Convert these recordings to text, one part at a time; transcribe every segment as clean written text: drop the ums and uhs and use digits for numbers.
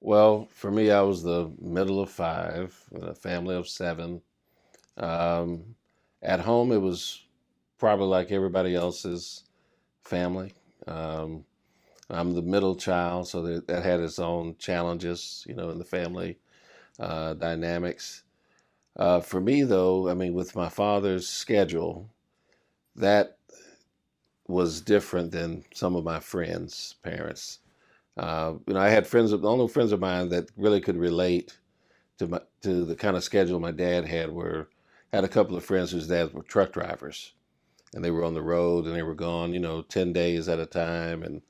Well, for me, I was the middle of five in a family of seven. Um, at home, it was probably like everybody else's family. Um, I'm the middle child, so that had its own challenges, in the family dynamics. For me, though, I mean, with my father's schedule, that was different than some of my friends' parents. I had the only friends of mine that really could relate to the kind of schedule my dad had a couple of friends whose dads were truck drivers, and they were on the road and they were gone, 10 days at a time, and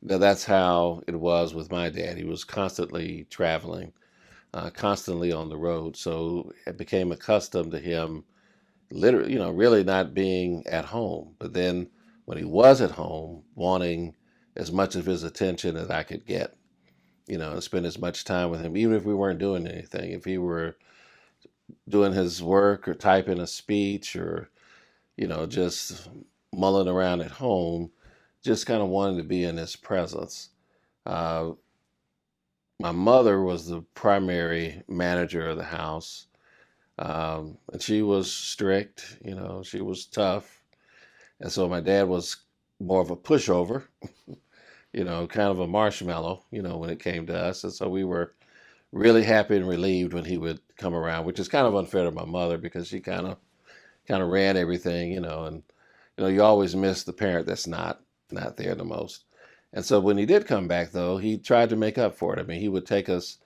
that's how it was with my dad. He was constantly traveling, constantly on the road, so it became accustomed to him, literally, really not being at home. But then when he was at home, wanting as much of his attention as I could get, and spend as much time with him, even if we weren't doing anything. If he were doing his work or typing a speech or, just mulling around at home, just kind of wanted to be in his presence. Uh, my mother was the primary manager of the house, and she was strict, she was tough. And so my dad was more of a pushover, kind of a marshmallow, when it came to us. And so we were really happy and relieved when he would come around, which is kind of unfair to my mother because she kind of ran everything, and you always miss the parent that's not there the most. And so when he did come back, though, he tried to make up for it. I mean, he would take us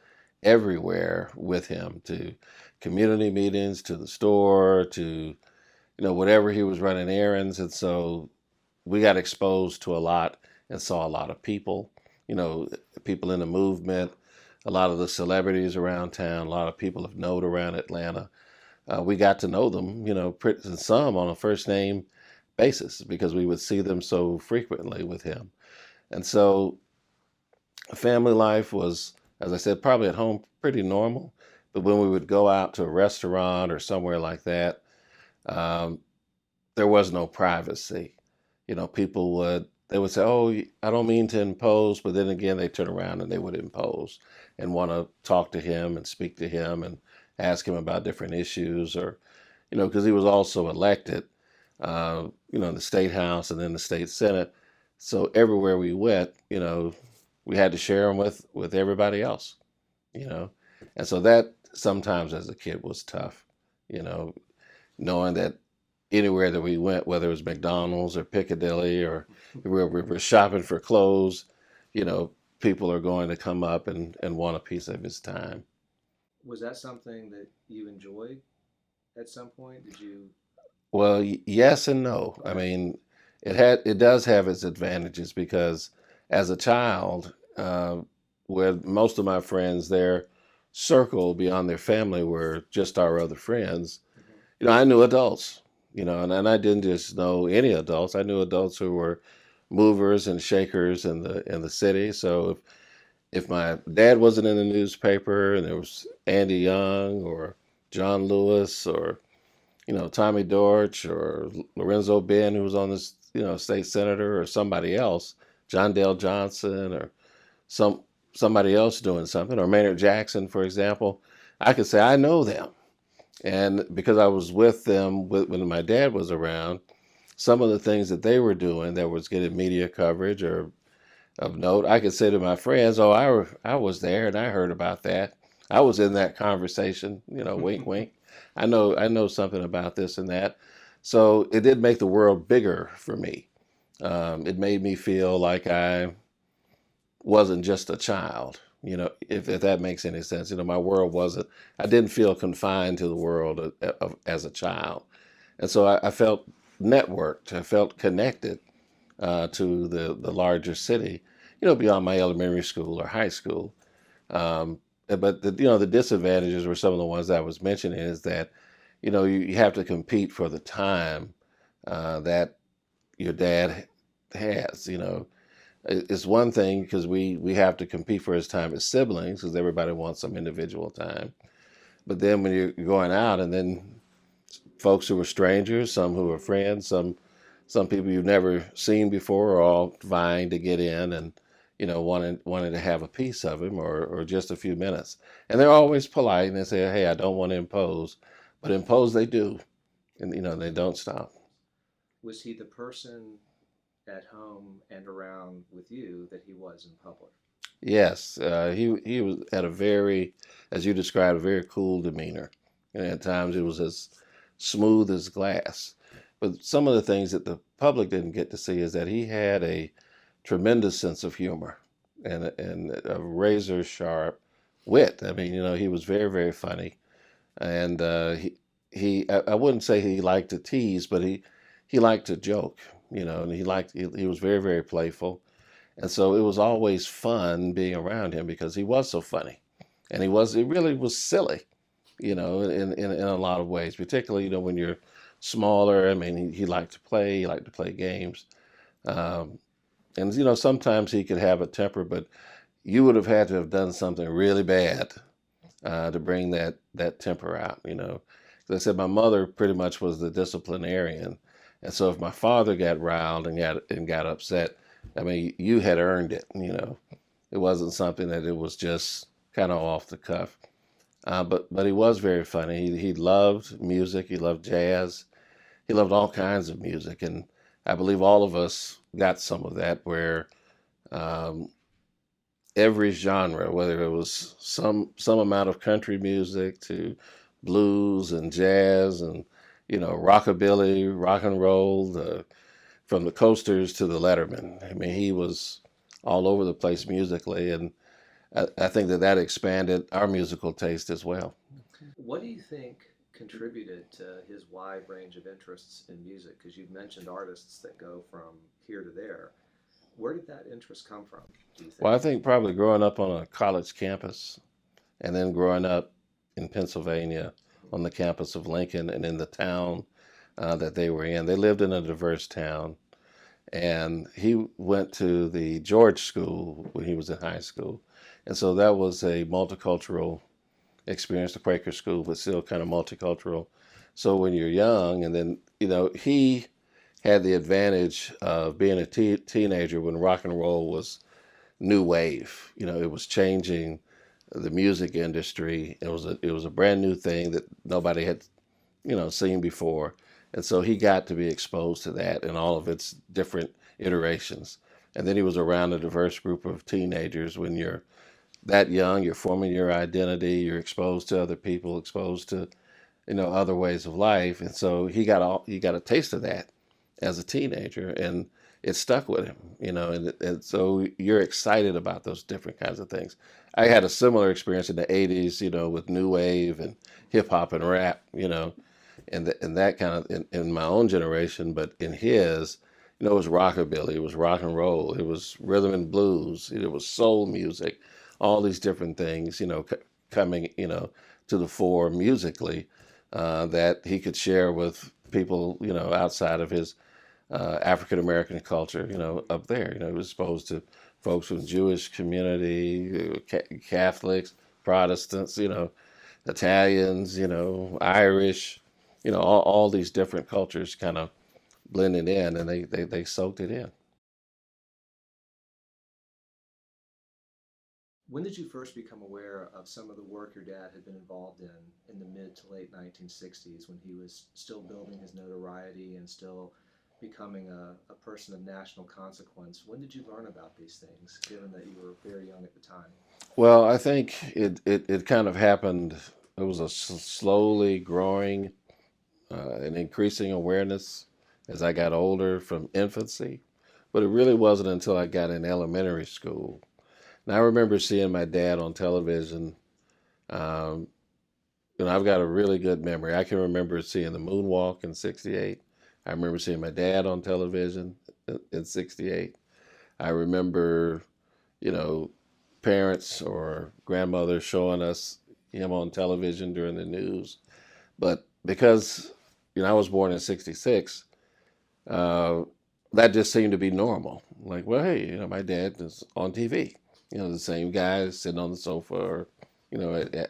everywhere with him, to community meetings, to the store, to whatever he was running errands. And so we got exposed to a lot and saw a lot of people, you know, people in the movement, a lot of the celebrities around town, a lot of people of note around Atlanta. We got to know them, and some on a first name basis because we would see them so frequently with him. And so family life was, as I said, probably at home pretty normal. But when we would go out to a restaurant or somewhere like that, um, there was no privacy. People they would say, "Oh, I don't mean to impose," but then again, they turn around and they would impose and want to talk to him and speak to him and ask him about different issues, or because he was also elected, in the state house and then the state senate. So everywhere we went, we had to share him with everybody else, you know, and so that sometimes as a kid was tough, you know, knowing that anywhere that we went, whether it was McDonald's or Piccadilly or where we were shopping for clothes, you know, people are going to come up and want a piece of his time. Was that something that you enjoyed at some point? Did you? Well, yes and no. I Okay. mean, it does have its advantages because as a child, where most of my friends, their circle beyond their family were just our other friends. Hmm. I knew adults, and I didn't just know any adults. I knew adults who were movers and shakers in the city. So if my dad wasn't in the newspaper and there was Andy Young or John Lewis or Tommy Dortch or Lorenzo Ben, who was on this, state senator, or somebody else, John Dale Johnson, or some somebody else doing something, or Maynard Jackson, for example, I could say I know them, and because I was with them when my dad was around, some of the things that they were doing that was getting media coverage or of note, I could say to my friends, "Oh, I was there and I heard about that. I was in that conversation." Wink, wink. I know something about this and that. So it did make the world bigger for me. It made me feel like I wasn't just a child. If that makes any sense. My world wasn't. I didn't feel confined to the world as a child, and so I felt networked. I felt connected to the larger city, beyond my elementary school or high school. Um, but the disadvantages were some of the ones I was mentioning is that, you have to compete for the time that your dad has. It's one thing because we have to compete for his time as siblings because everybody wants some individual time. But then when you're going out and then folks who are strangers, some who are friends, some people you've never seen before are all vying to get in, and wanted to have a piece of him or just a few minutes. And they're always polite and they say, "Hey, I don't want to impose," but impose they do, and they don't stop. Was he the person at home and around with you that he was in public? Yes, he was at a very, as you described, a very cool demeanor, and at times it was as smooth as glass. But some of the things that the public didn't get to see is that he had a tremendous sense of humor and a razor sharp wit. I mean, he was very, very funny, and I wouldn't say he liked to tease, but he liked to joke, and he was very, very playful, and so it was always fun being around him because he was so funny, and he really was silly, in a lot of ways, particularly when you're smaller. I mean, he liked to play, he liked to play games. Um, and sometimes he could have a temper, but you would have had to have done something really bad to bring that temper out. 'Cause I said my mother pretty much was the disciplinarian, and so if my father got riled and got upset, I mean, you had earned it. It wasn't something that it was just kind of off the cuff. But he was very funny. He loved music. He loved jazz. He loved all kinds of music, and I believe all of us got some of that where um, every genre, whether it was some amount of country music to blues and jazz and rockabilly, rock and roll, from the Coasters to the Letterman. I mean, he was all over the place musically, and I think that expanded our musical taste as well. What do you think contributed to his wide range of interests in music? Because you've mentioned artists that go from here to there. Where did that interest come from, do you Well, think? I think probably growing up on a college campus and then growing up in Pennsylvania on the campus of Lincoln and in the town that they were in. They lived in a diverse town, and he went to the George School when he was in high school. And so that was a multicultural experience, the Quaker school, but still kind of multicultural. So when you're young, and then, he had the advantage of being a teenager when rock and roll was new wave. It was changing the music industry. It was a brand new thing that nobody had seen before, and so he got to be exposed to that in all of its different iterations. And then he was around a diverse group of teenagers. When you're that young, you're forming your identity. You're exposed to other people, exposed to other ways of life, and so he got a taste of that as a teenager, and it stuck with him, and so you're excited about those different kinds of things. I had a similar experience in the 80s, with new wave and hip hop and rap, and that kind of in my own generation, but in his, it was rockabilly, it was rock and roll, it was rhythm and blues, it was soul music, all these different things, coming, to the fore musically, that he could share with people, outside of his African American culture, up there. He was exposed to folks from the Jewish community, Catholics, Protestants, Italians, Irish, all these different cultures kind of blended in, and they soaked it in. When did you first become aware of some of the work your dad had been involved in the mid to late 1960s when he was still building his notoriety and still becoming a person of national consequence? When did you learn about these things, given that you were very young at the time? Well, I think it kind of happened. It was a slowly growing and increasing awareness as I got older from infancy, but it really wasn't until I got in elementary school. And I remember seeing my dad on television. Um, I've got a really good memory. I can remember seeing the moonwalk in '68. I remember seeing my dad on television in '68. I remember, you know, parents or grandmothers showing us him on television during the news. But because, I was born in '66, uh, that just seemed to be normal. Like, well, hey, my dad is on TV. The same guy sitting on the sofa or,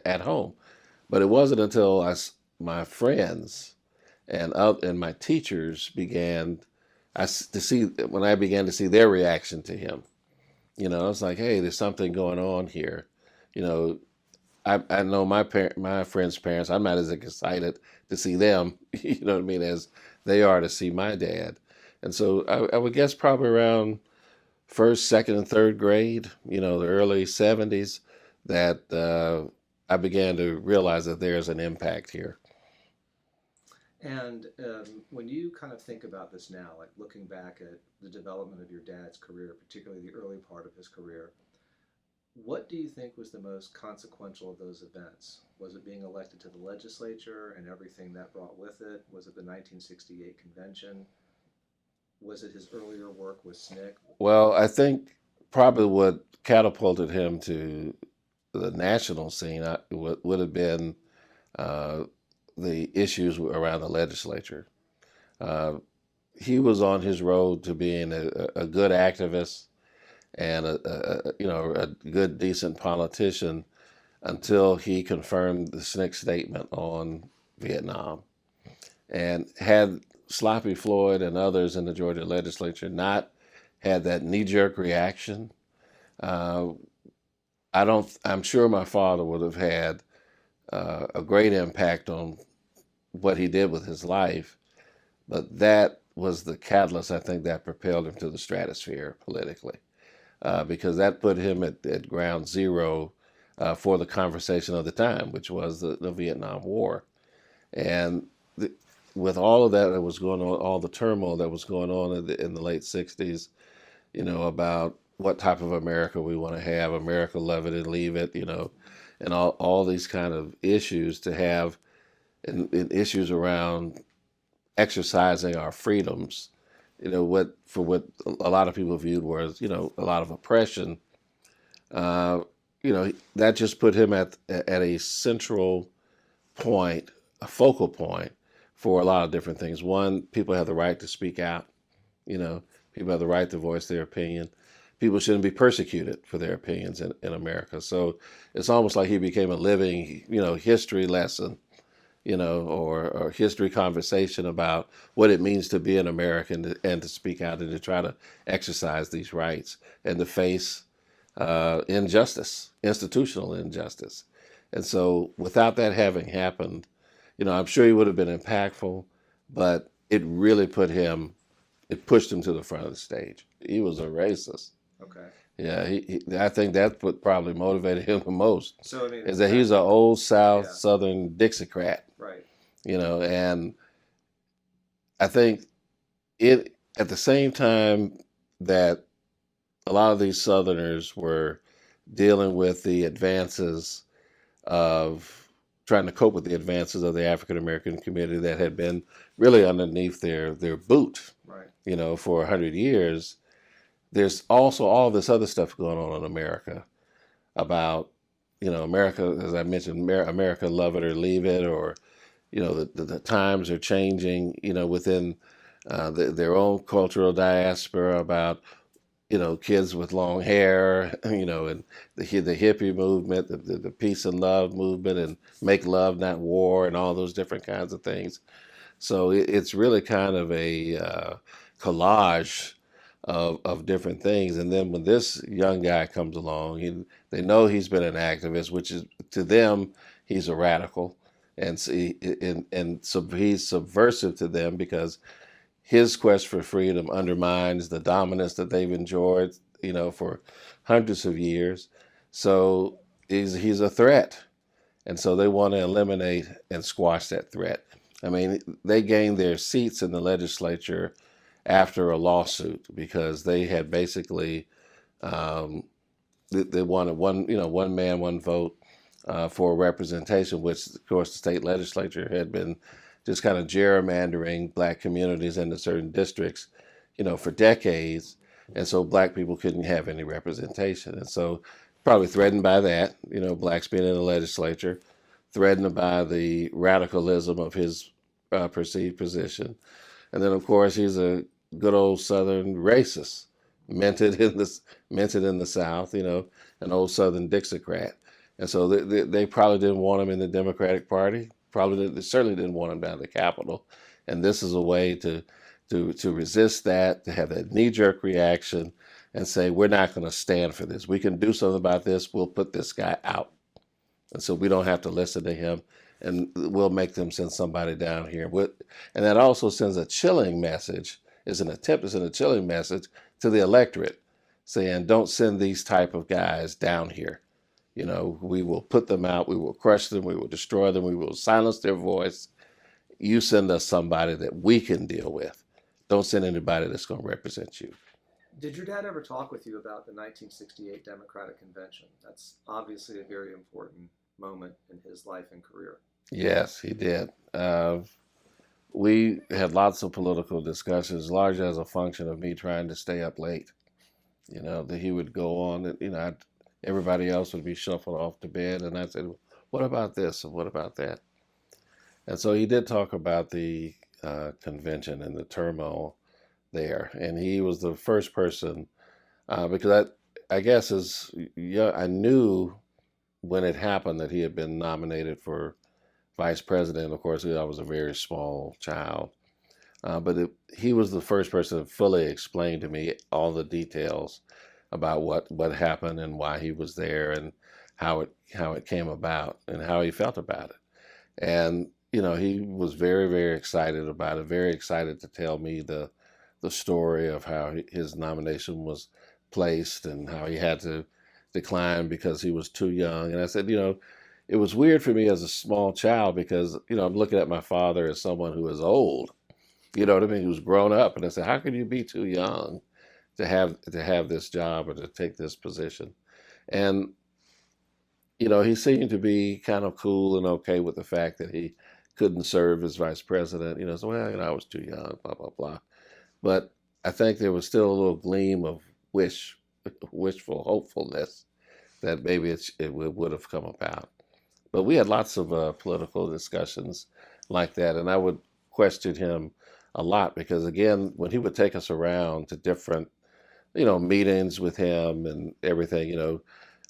at home. But it wasn't until my friends and my teachers began to see when I began to see their reaction to him, It's like, hey, there's something going on here. You know, I know my friends' parents. I'm not as excited to see them, you know what I mean, as they are to see my dad. And so I would guess probably around first, second, and third grade, the early '70s, that I began to realize that there's an impact here. And when you kind of think about this now, like looking back at the development of your dad's career, particularly the early part of his career, what do you think was the most consequential of those events? Was it being elected to the legislature and everything that brought with it? Was it the 1968 convention? Was it his earlier work with SNCC? Well, I think probably what catapulted him to the national scene would have been uh, the issues around the legislature. Uh, he was on his road to being a good activist and a good, decent politician until he confirmed the SNCC statement on Vietnam. And had Sloppy Floyd and others in the Georgia legislature not had that knee-jerk reaction, uh, I'm sure my father would have had a great impact on what he did with his life. But that was the catalyst, I think, that propelled him to the stratosphere politically, because that put him at ground zero for the conversation of the time, which was the Vietnam War. And the, with all of that was going on, all the turmoil that was going on in the late '60s, about what type of America we want to have, America, love it and leave it, and all these kind of issues to have, and issues around exercising our freedoms, what a lot of people viewed was, a lot of oppression. Uh, that just put him at a central point, a focal point for a lot of different things. One, people have the right to speak out. People have the right to voice their opinion. People shouldn't be persecuted for their opinions in America. So it's almost like he became a living, history lesson, or history conversation about what it means to be an American and to speak out and to try to exercise these rights and to face injustice, institutional injustice. And so without that having happened, I'm sure he would have been impactful, but it really it pushed him to the front of the stage. He was a racist. Okay. Yeah, I think that's what probably motivated him the most, So, I mean, is that he's an old South, yeah, Southern Dixiecrat, right. and I think it at the same time that a lot of these Southerners were dealing with the advances of trying to cope with the advances of the African American community that had been really underneath their boot, Right. For 100 years. There's also all this other stuff going on in America about, America, as I mentioned, America, love it or leave it, or, the times are changing, within their own cultural diaspora about, kids with long hair, and the hippie movement, the peace and love movement, and make love, not war, and all those different kinds of things. So it's really kind of a collage of different things. And then when this young guy comes along, they know he's been an activist, which is to them, he's a radical. And so he's subversive to them because his quest for freedom undermines the dominance that they've enjoyed, for hundreds of years. So he's a threat. And so they want to eliminate and squash that threat. I mean, they gained their seats in the legislature after a lawsuit because they had basically um, they wanted one man, one vote for representation, which of course the state legislature had been just kind of gerrymandering black communities into certain districts, for decades, and so black people couldn't have any representation, and so probably threatened by that, blacks being in the legislature, threatened by the radicalism of his perceived position, and then of course he's a good old Southern racist, minted in the South, an old Southern Dixiecrat. And so they probably didn't want him in the Democratic Party. They certainly didn't want him down at the Capitol. And this is a way to resist that, to have that knee-jerk reaction, and say, we're not going to stand for this. We can do something about this. We'll put this guy out. And so we don't have to listen to him, and we'll make them send somebody down here. And that also sends a chilling message, is an attempt to send a chilling message to the electorate, saying, don't send these type of guys down here. We will put them out, we will crush them, we will destroy them, we will silence their voice. You send us somebody that we can deal with. Don't send anybody that's going to represent you. Did your dad ever talk with you about the 1968 Democratic Convention? That's obviously a very important moment in his life and career. Yes, he did. We had lots of political discussions, largely as a function of me trying to stay up late. That he would go on, and everybody else would be shuffled off to bed, and I said, "What about this? And what about that?" And so he did talk about the convention and the turmoil there, and he was the first person because I guess I knew when it happened that he had been nominated for vice president. Of course, I was a very small child, but he was the first person to fully explain to me all the details about what happened and why he was there and how it came about and how he felt about it. And he was very, very excited about it, very excited to tell me the story of how his nomination was placed and how he had to decline because he was too young. And I said, it was weird for me as a small child because, I'm looking at my father as someone who is old, you know what I mean, who's grown up. And I said, how could you be too young to have this job or to take this position? And, he seemed to be kind of cool and okay with the fact that he couldn't serve as vice president. So, well, I was too young, blah, blah, blah. But I think there was still a little gleam of wishful hopefulness that maybe it would have come about. But we had lots of political discussions like that, and I would question him a lot because, again, when he would take us around to different, meetings with him and everything,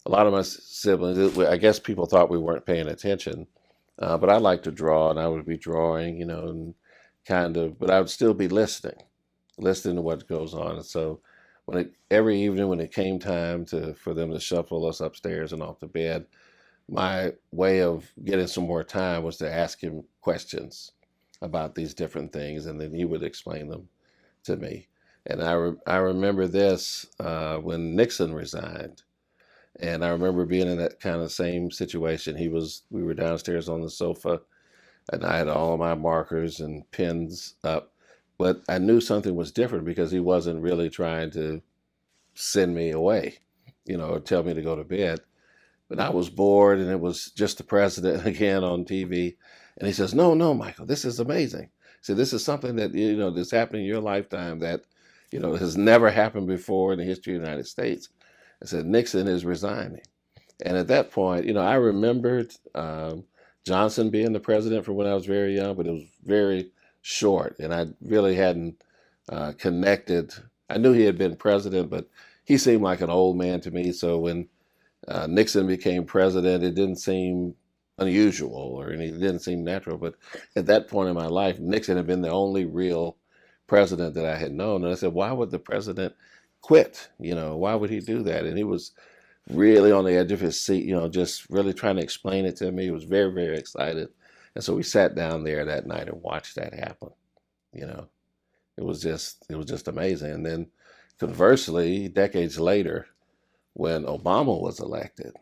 a lot of my siblings, I guess people thought we weren't paying attention, but I like to draw, and I would be drawing, and but I would still be listening to what goes on. And so every evening when it came time for them to shuffle us upstairs and off to bed, my way of getting some more time was to ask him questions about these different things, and then he would explain them to me. And I remember this when Nixon resigned, and I remember being in that kind of same situation. We were downstairs on the sofa, and I had all of my markers and pens up, but I knew something was different because he wasn't really trying to send me away, or tell me to go to bed. But I was bored, and it was just the president again on TV. And he says, no, Michael, this is amazing. He said, this is something that, that's happening in your lifetime that, has never happened before in the history of the United States. I said, Nixon is resigning. And at that point, I remembered Johnson being the president from when I was very young, but it was very short. And I really hadn't connected. I knew he had been president, but he seemed like an old man to me. So when Nixon became president, it didn't seem unusual or it didn't seem natural. But at that point in my life, Nixon had been the only real president that I had known. And I said, why would the president quit? Why would he do that? And he was really on the edge of his seat, just really trying to explain it to me. He was very, very excited. And so we sat down there that night and watched that happen. It was just amazing. And then conversely, decades later, when Obama was elected,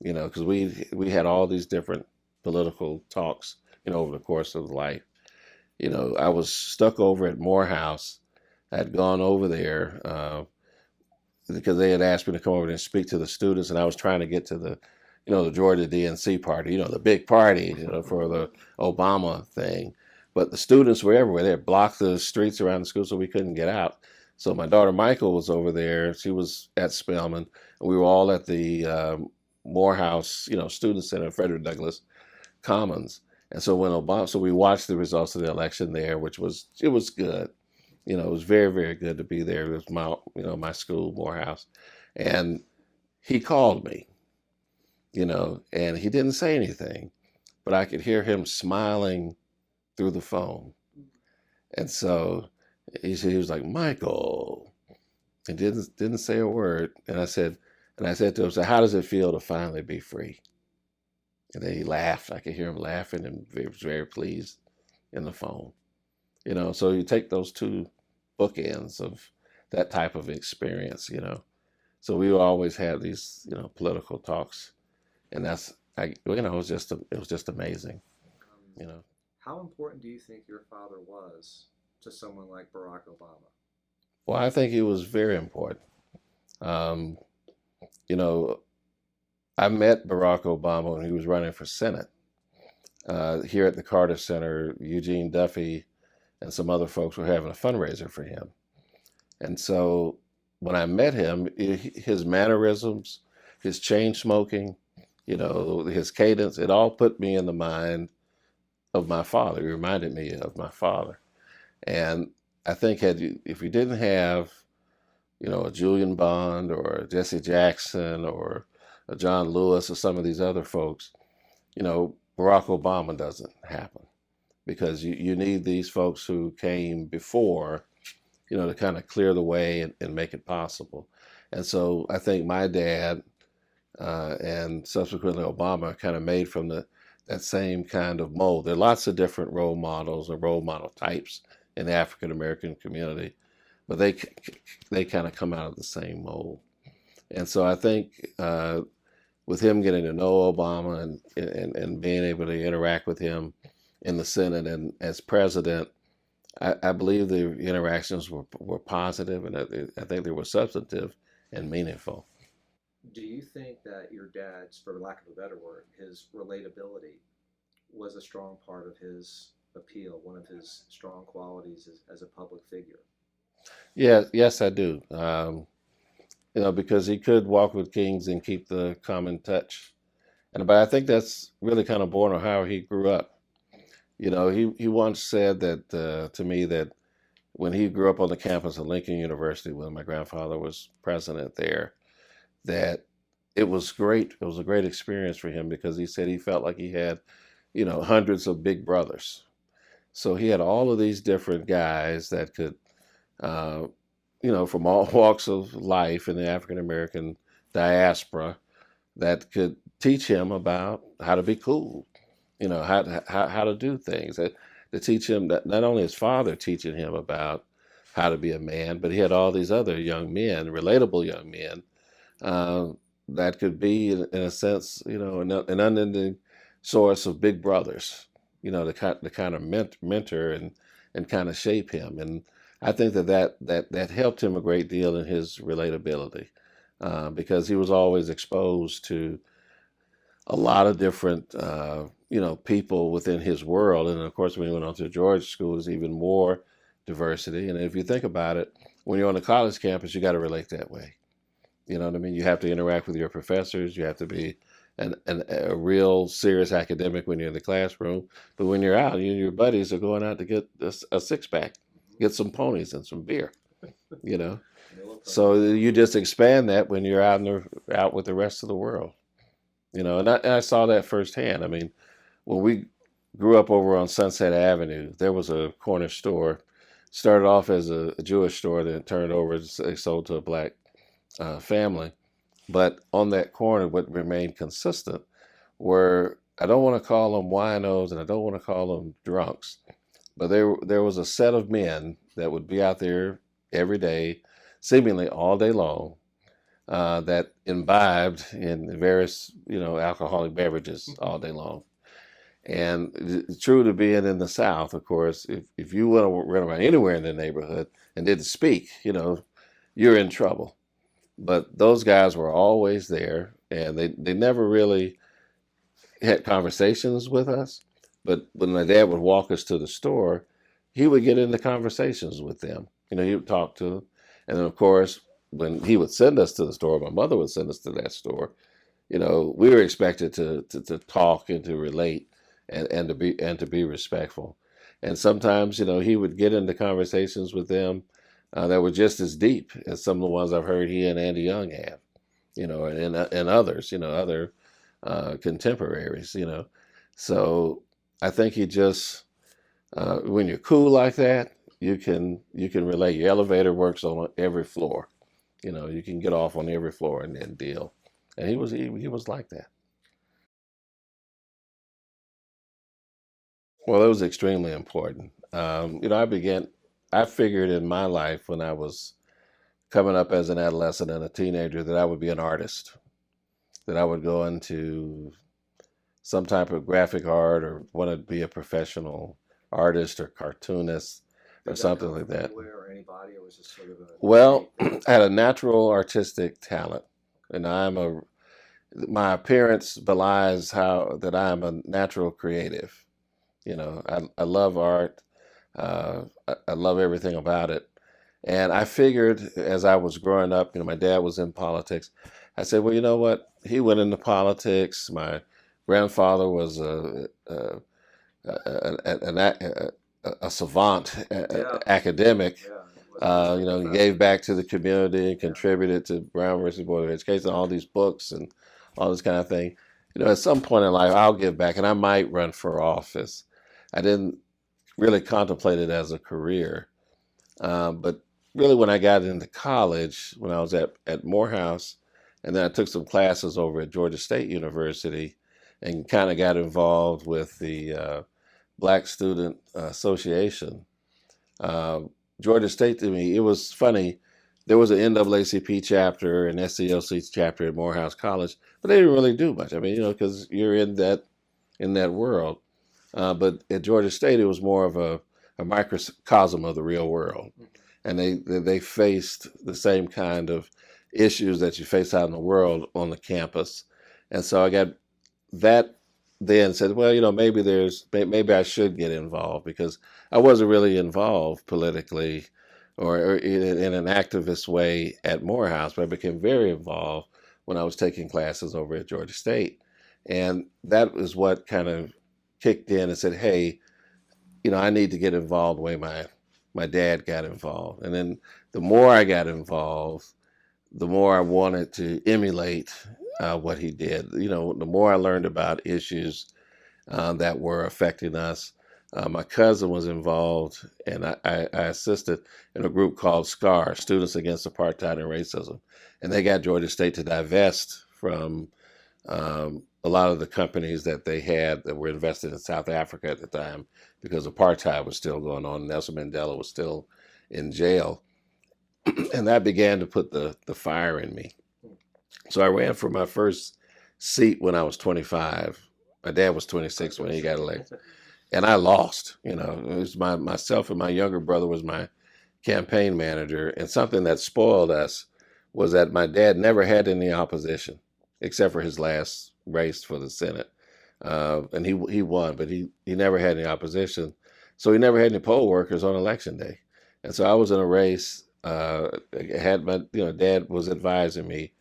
because we had all these different political talks, over the course of life. I was stuck over at Morehouse. I had gone over there because they had asked me to come over and speak to the students, and I was trying to get to the Georgia DNC party, the big party, for the Obama thing. But the students were everywhere. They had blocked the streets around the school so we couldn't get out. So my daughter Michael was over there. She was at Spelman, and we were all at the Morehouse, Student Center, Frederick Douglass Commons. And so so we watched the results of the election there, it was good. It was very, very good to be there. It was my school, Morehouse. And he called me, and he didn't say anything, but I could hear him smiling through the phone. And so he was like, Michael. and didn't say a word. And I said to him, "So how does it feel to finally be free?" And then he laughed. I could hear him laughing, and he was very pleased in the phone. So you take those two bookends of that type of experience. So we always have these, political talks, and it was just amazing. Um, You know. how important do you think your father was to someone like Barack Obama? Well, I think it was very important. Um, you know, I met Barack Obama when he was running for Senate here at the Carter Center. Eugene Duffy and some other folks were having a fundraiser for him. And so when I met him, his mannerisms, his chain smoking, his cadence, it all put me in the mind of my father. It reminded me of my father. And I think if you didn't have, a Julian Bond or a Jesse Jackson or a John Lewis or some of these other folks, Barack Obama doesn't happen because you need these folks who came before, to kind of clear the way and make it possible. And so I think my dad and subsequently Obama kind of made from that same kind of mold. There are lots of different role models and role model types in the African American community, but they kind of come out of the same mold. And so I think with him getting to know Obama and being able to interact with him in the Senate and as president, I believe the interactions were positive, and I think they were substantive and meaningful. Do you think that your dad's, for lack of a better word, his relatability was a strong part of his appeal, one of his strong qualities as a public figure? Yeah, yes, I do. Because he could walk with kings and keep the common touch. But I think that's really kind of born of how he grew up. He once said that to me that when he grew up on the campus of Lincoln University, when my grandfather was president there, that it was great. It was a great experience for him because he said he felt like he had, hundreds of big brothers. So he had all of these different guys that could, uh, from all walks of life in the African American diaspora that could teach him about how to be cool, how to do things. To teach him that not only his father teaching him about how to be a man, but he had all these other young men, relatable young men, uh, that could be, in a sense, an unending source of big brothers, to kind of mentor and kind of shape him. And I think that helped him a great deal in his relatability because he was always exposed to a lot of different, people within his world. And of course, when he went on to Georgia School, there's even more diversity. And if you think about it, when you're on a college campus, you got to relate that way. You know what I mean? You have to interact with your professors. You have to be a real serious academic when you're in the classroom. But when you're out, you and your buddies are going out to get a six pack, get some ponies and some beer. You know, so you just expand that when you're out with the rest of the world. And I saw that firsthand. I mean, when we grew up over on Sunset Avenue, there was a corner store. Started off as a Jewish store, then turned over. They sold to a black family. But on that corner, what remained consistent were, I don't want to call them winos and I don't want to call them drunks, but there was a set of men that would be out there every day, seemingly all day long, that imbibed in various, alcoholic beverages all day long. And it's true to being in the South, of course, if you went to run around anywhere in the neighborhood and didn't speak, you're in trouble. But those guys were always there, and they never really had conversations with us. But when my dad would walk us to the store, he would get into conversations with them. He would talk to them. And then, of course, when he would send us to the store, my mother would send us to that store, we were expected to talk and to relate and to be respectful. And sometimes, he would get into conversations with them that were just as deep as some of the ones I've heard he and Andy Young have, and others, other contemporaries. So I think he just, when you're cool like that, you can relate. Your elevator works on every floor, You can get off on every floor and deal. And he was like that. Well, it was extremely important. I figured in my life when I was coming up as an adolescent and a teenager that I would be an artist, that I would go into some type of graphic art or want to be a professional artist or cartoonist or Did that something come like from that. anywhere or anybody, or was it sort of a Well, innate I had a natural artistic talent, and my appearance belies how that I am a natural creative. I love art. I love everything about it. And I figured as I was growing up, my dad was in politics. I said, well, you know what? He went into politics. My grandfather was a savant, Yeah, academic. yeah. Wasn't just a He professor. gave back to the community and Yeah. contributed to Brown versus Board of Education, all these books and all this kind of thing. At some point in life, I'll give back and I might run for office. I didn't really contemplate it as a career. But really, when I got into college, when I was at Morehouse, and then I took some classes over at Georgia State University and kind of got involved with the Black Student Association. Uh, Georgia State, to me, it was funny. There was an NAACP chapter and SCLC chapter at Morehouse College, but they didn't really do much. I mean, because you're in that world. But at Georgia State, it was more of a microcosm of the real world, Mhm. and they faced the same kind of issues that you face out in the world on the campus. And so I got that then said, well, maybe I should get involved because I wasn't really involved politically or in an activist way at Morehouse, but I became very involved when I was taking classes over at Georgia State. And that was what kind of kicked in and said, hey, I need to get involved the way my dad got involved. And then the more I got involved, the more I wanted to emulate what he did. The more I learned about issues that were affecting us. My cousin was involved, and I assisted in a group called SCAR, Students Against Apartheid and Racism. And they got Georgia State to divest from a lot of the companies that they had that were invested in South Africa at the time because apartheid was still going on. Nelson Mandela was still in jail. And that began to put the fire in me. So I ran for my first seat when I was 25. My dad was I was 26 going when to he got elected, say. and I lost. It was myself and my younger brother was my campaign manager, and something that spoiled us was that my dad never had any opposition except for his last race for the Senate, and he won, but he never had any opposition, so he never had any poll workers on election day, and so I was in a race. Had my dad was advising me,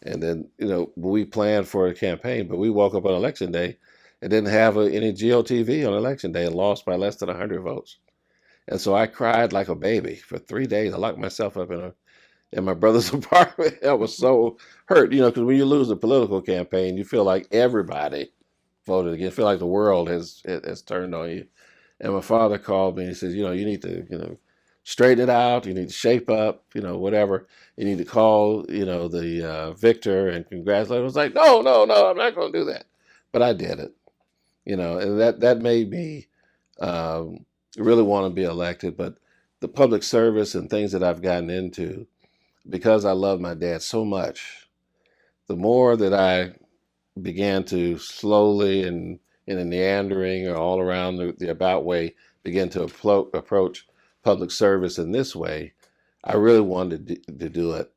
and then, we planned for a campaign, but we woke up on election day and didn't have any GOTV on election day and lost by less than 100 votes. And so I cried like a baby for 3 days. I locked myself up in my brother's apartment. I was so hurt, because when you lose a political campaign, you feel like everybody voted against. You feel like the world has turned on you. And my father called me and he says, you need to, straighten it out. You need to shape up, whatever. You need to call, the victor and congratulate him. I was like, no, no, no, I'm not going to do that. But I did it, and that made me really want to be elected. But the public service and things that I've gotten into, because I love my dad so much, the more that I began to slowly and in a meandering or all around the about way begin to approach public service in this way, I really wanted to do it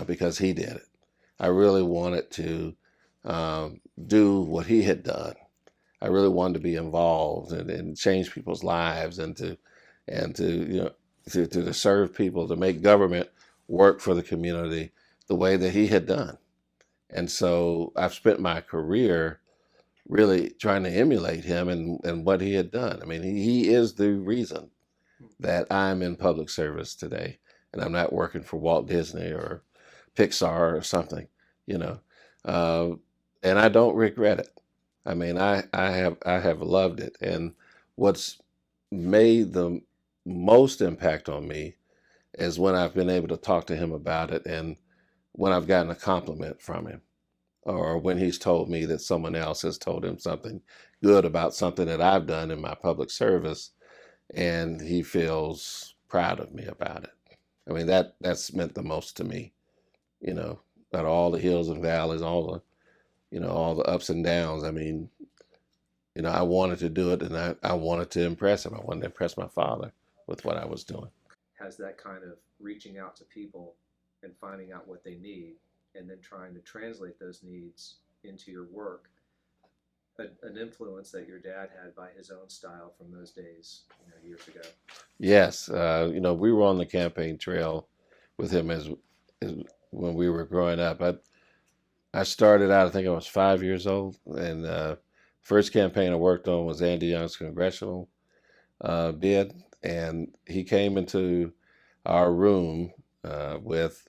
because he did it. I really wanted to do what he had done. I really wanted to be involved and change people's lives and to serve people, to make government work for the community the way that he had done. And so I've spent my career really trying to emulate him and what he had done. I mean, he is the reason that I'm in public service today, and I'm not working for Walt Disney or Pixar or something, you know. Uh, and I don't regret it. I mean, I have loved it, and what's made the most impact on me is when I've been able to talk to him about it, and when I've gotten a compliment from him, or when he's told me that someone else has told him something good about something that I've done in my public service, and he feels proud of me about it. I mean, that's meant the most to me, you know, out of all the hills and valleys, all the ups and downs. I mean, I wanted to do it, and I wanted to impress him. I wanted to impress my father with what I was doing. Has that kind of reaching out to people and finding out what they need and then trying to translate those needs into your work, an influence that your dad had by his own style from those days, years ago? Yes, we were on the campaign trail with him as when we were growing up. I started out, I think I was 5 years old, and first campaign I worked on was Andy Young's congressional bid, and he came into our room with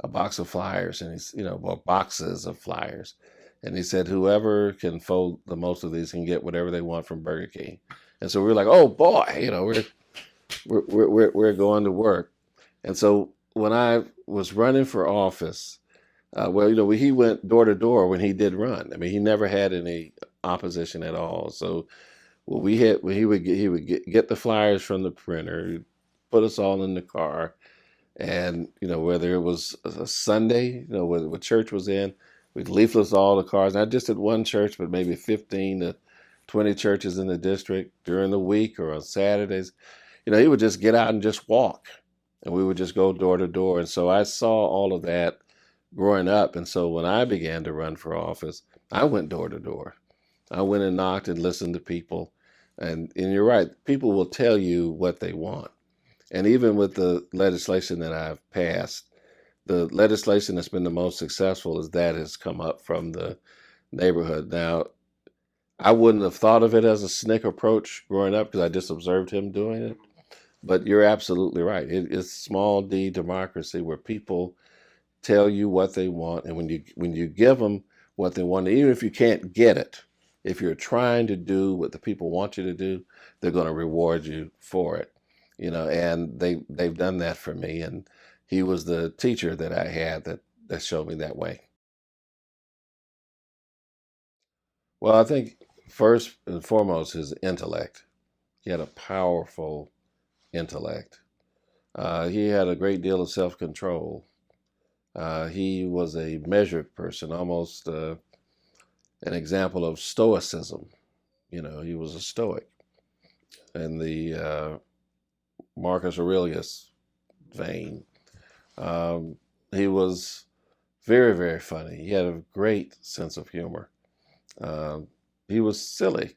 a box of flyers, and well, boxes of flyers, and he said, "Whoever can fold the most of these can get whatever they want from Burger King." And so we were like, "Oh boy, we're going to work." And so when I was running for office, he went door to door when he did run. I mean, he never had any opposition at all. So when he would get the flyers from the printer, put us all in the car, and whether it was a Sunday, where church was in, we'd leaflet all the cars. Not just at one church, but maybe 15 to 20 churches in the district during the week or on Saturdays. He would just get out and just walk, and we would just go door to door. And so I saw all of that growing up. And so when I began to run for office, I went door to door. I went and knocked and listened to people. And you're right, people will tell you what they want. And even with the legislation that I've passed, the legislation that's been the most successful is that has come up from the neighborhood. Now, I wouldn't have thought of it as a SNCC approach growing up because I just observed him doing it. But you're absolutely right. It's small d democracy where people tell you what they want, and when you give them what they want, even if you can't get it, if you're trying to do what the people want you to do, they're going to reward you for it. And they've done that for me, and he was the teacher that I had that showed me that way. Well, I think first and foremost his intellect. He had a powerful intellect. He had a great deal of self-control. He was a measured person, almost an example of stoicism. He was a stoic in the Marcus Aurelius vein. He was very, very funny. He had a great sense of humor. He was silly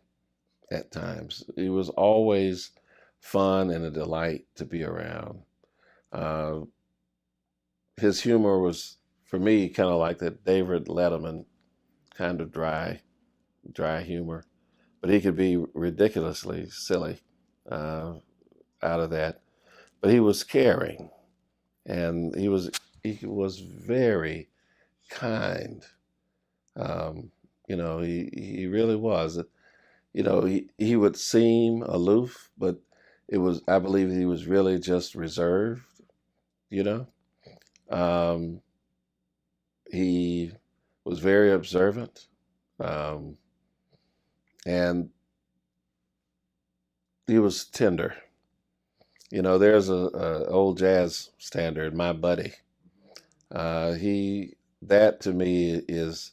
at times. He was always fun and a delight to be around. Uh, his humor was, for me, kind of like that David Letterman kind of dry humor, but he could be ridiculously silly out of that. But he was caring, and he was very kind. He really was. He would seem aloof, but I believe he was really just reserved. You know, um, he was very observant, um, and he was tender. There's a old jazz standard, "My Buddy." He That to me is,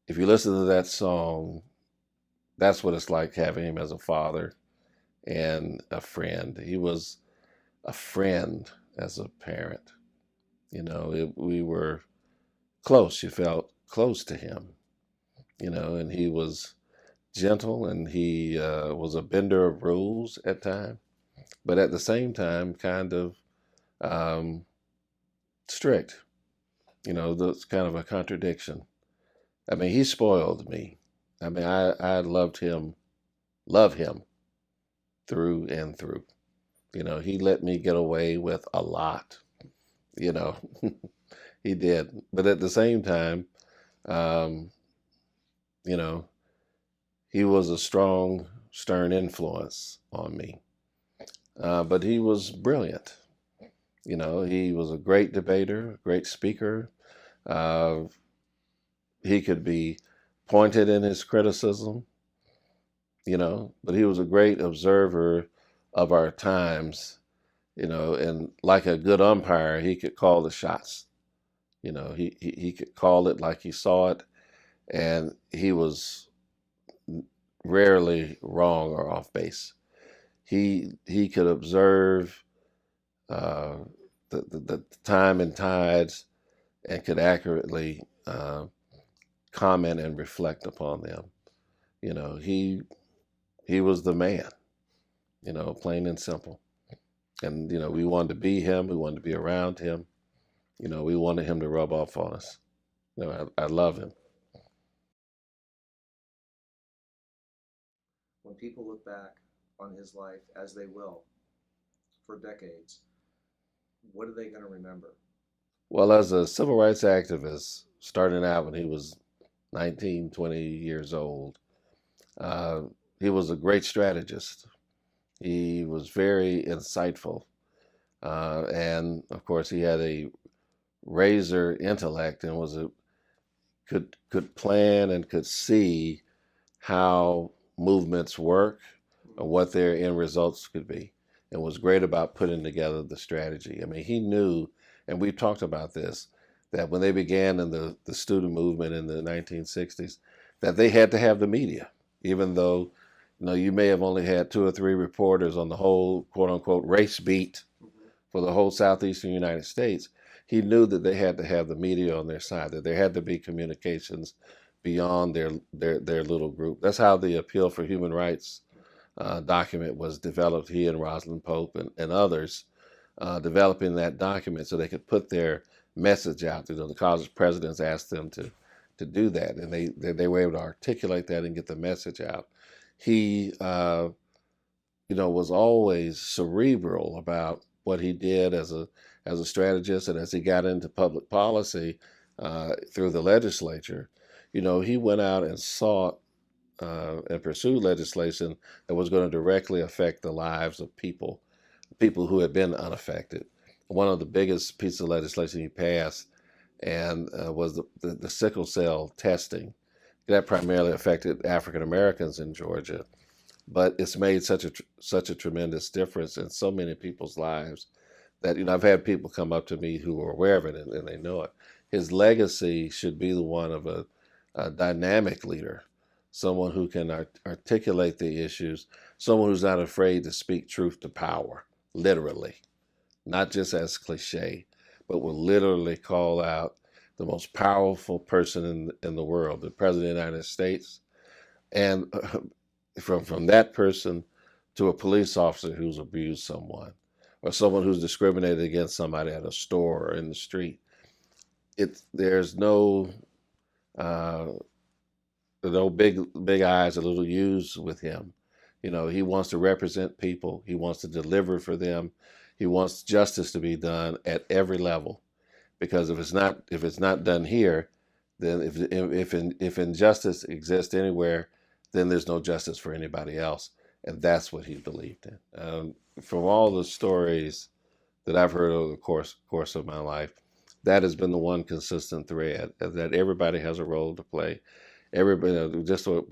if you listen to that song, that's what it's like having him as a father and a friend. He was a friend as a parent. We were close. You felt close to him. And he was gentle, and he was a bender of rules at times, but at the same time, kind of um, strict. That's kind of a contradiction. I mean, he spoiled me. I mean, I love him through and through. He let me get away with a lot. You know, he did. But at the same time, um, you know, he was a strong, stern influence on me. But he was brilliant. He was a great debater, a great speaker. Uh, he could be pointed in his criticism, but he was a great observer of our times, and like a good umpire, he could call the shots. He could call it like he saw it, and he was rarely wrong or off base. He could observe uh, the time and tides and could accurately comment and reflect upon them. He was the man, plain and simple. And we wanted to be him. We wanted to be around him. We wanted him to rub off on us. I love him. When people look back on his life, as they will for decades, what are they going to remember? Well, as a civil rights activist, starting out when he was 19, 20 years old, uh, he was a great strategist. He was very insightful. And of course, he had a razor intellect and could plan and could see how movements work and what their end results could be, and was great about putting together the strategy. I mean, he knew, and we've talked about this, that when they began in the student movement in the 1960s, that they had to have the media, even though you may have only had two or three reporters on the whole quote unquote race beat for the whole southeastern United States. He knew that they had to have the media on their side, that there had to be communications beyond their little group. That's how the Appeal for Human Rights document was developed. He and Rosalind Pope and others developing that document so they could put their message out. The college presidents asked them to do that, and they were able to articulate that and get the message out. He was always cerebral about what he did as a strategist, and as he got into public policy through the legislature, he went out and sought and pursued legislation that was going to directly affect the lives of people who had been unaffected. One of the biggest pieces of legislation he passed was the sickle cell testing. That primarily affected African Americans in Georgia, but it's made such a tremendous difference in so many people's lives that I've had people come up to me who are aware of it and they know it. His legacy should be the one of a dynamic leader, someone who can articulate the issues, someone who's not afraid to speak truth to power, literally, not just as cliche, but will literally call out the most powerful person in the world, the President of the United States, and from that person to a police officer who's abused someone, or someone who's discriminated against somebody at a store or in the street. There's uh, no big eyes or little U's with him. He wants to represent people. He wants to deliver for them. He wants justice to be done at every level. Because if it's not done here, then if injustice exists anywhere, then there's no justice for anybody else, and that's what he believed in. From all the stories that I've heard over the course of my life, that has been the one consistent thread, that everybody has a role to play. Everybody, just to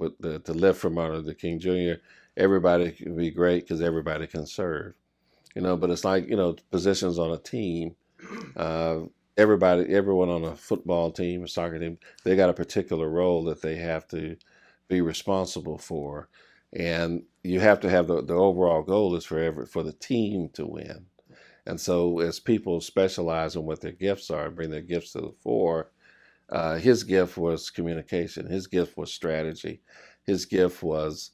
lift from Martin Luther King Jr., everybody can be great because everybody can serve. But it's like positions on a team. Uh, Everyone on a football team, a soccer team, they got a particular role that they have to be responsible for, and you have to have the overall goal is for the team to win. And so, as people specialize in what their gifts are, bring their gifts to the fore, his gift was communication. His gift was strategy. His gift was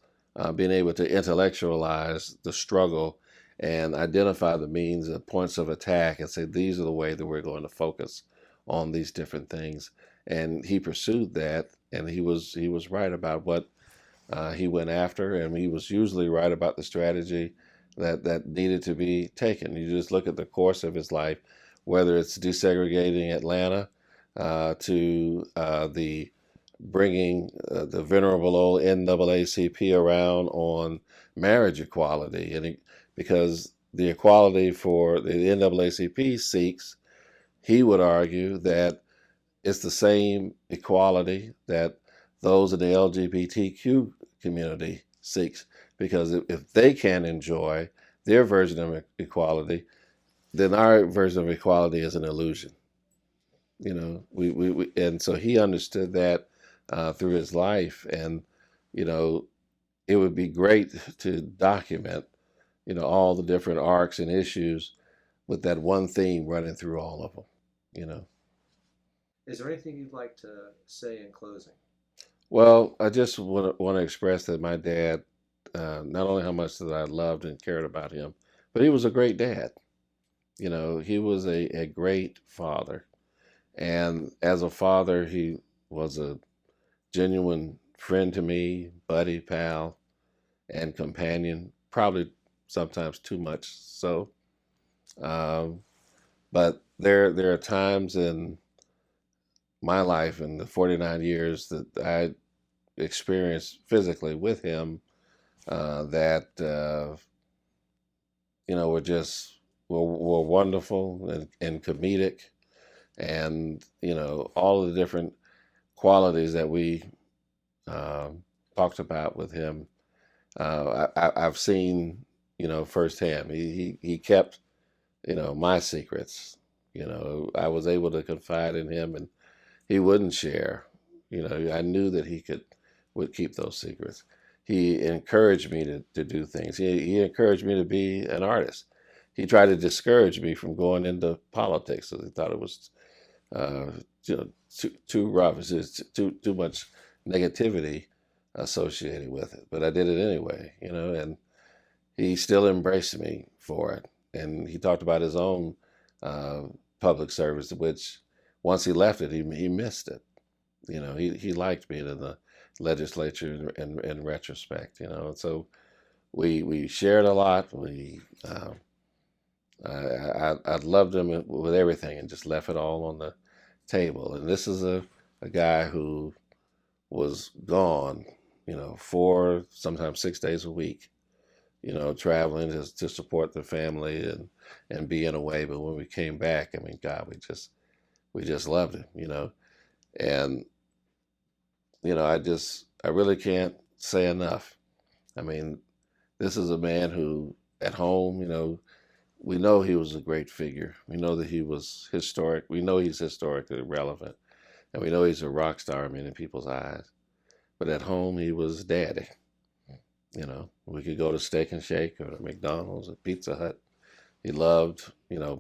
being able to intellectualize the struggle and identify the means and points of attack and say, these are the way that we're going to focus on these different things. And he pursued that, and he was right about what he went after, and he was usually right about the strategy that needed to be taken. You just look at the course of his life, whether it's desegregating Atlanta to the bringing the venerable old NAACP around on marriage equality, because the equality for the NAACP seeks, he would argue that it's the same equality that those in the LGBTQ community seeks, because if they can enjoy their version of equality, then our version of equality is an illusion. And so he understood that through his life, and you know, it would be great to document, all the different arcs and issues with that one theme running through all of them. You know. Is there anything you'd like to say in closing? Well, I just want to express that my dad, not only how much that I loved and cared about him, but he was a great dad. He was a great father. And as a father, he was a genuine friend to me, buddy, pal, and companion, probably sometimes too much so. Um, but there are times in my life, in the 49 years that I experienced physically with him, that were just were wonderful and comedic, and all of the different qualities that we talked about with him. I've seen firsthand. He kept my secrets. I was able to confide in him, and he wouldn't share. I knew that he would keep those secrets. He encouraged me to do things. He encouraged me to be an artist. He tried to discourage me from going into politics because he thought it was uh, too rough. It's just too much negativity associated with it. But I did it anyway, and he still embraced me for it. And he talked about his own uh, public service, which once he left it, he missed it. He liked being in the legislature in retrospect. And so we shared a lot. I loved him with everything, and just left it all on the table. And this is a guy who was gone, 4, sometimes 6 days a week, traveling to support the family and being away. But when we came back, I mean, God, we just loved him. And I really can't say enough. I mean, this is a man who, at home, we know he was a great figure. We know that he was historic. We know he's historically relevant, and we know he's a rock star in many people's eyes. But at home, he was daddy. We could go to Steak and Shake or to McDonald's or Pizza Hut. He loved,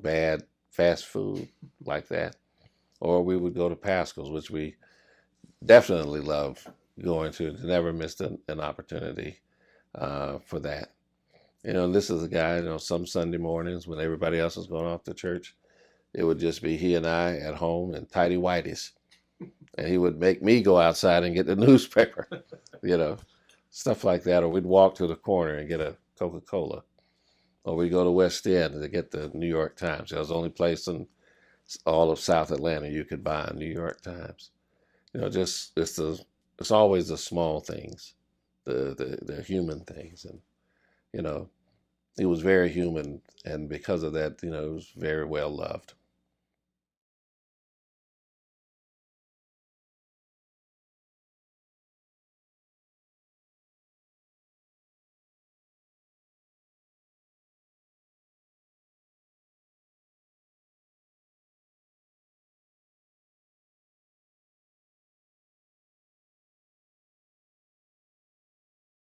bad fast food like that. Or we would go to Pascal's, which we definitely loved going to. Never missed an opportunity for that. And this is a guy, some Sunday mornings when everybody else is going off to church, it would just be he and I at home in tidy whities. And he would make me go outside and get the newspaper, stuff like that. Or we'd walk to the corner and get a Coca-Cola. Or we'd go to West End to get the New York Times. It was the only place in all of South Atlanta you could buy a New York Times. Just it's always the small things, the human things. And he was very human, and because of that, he was very well loved.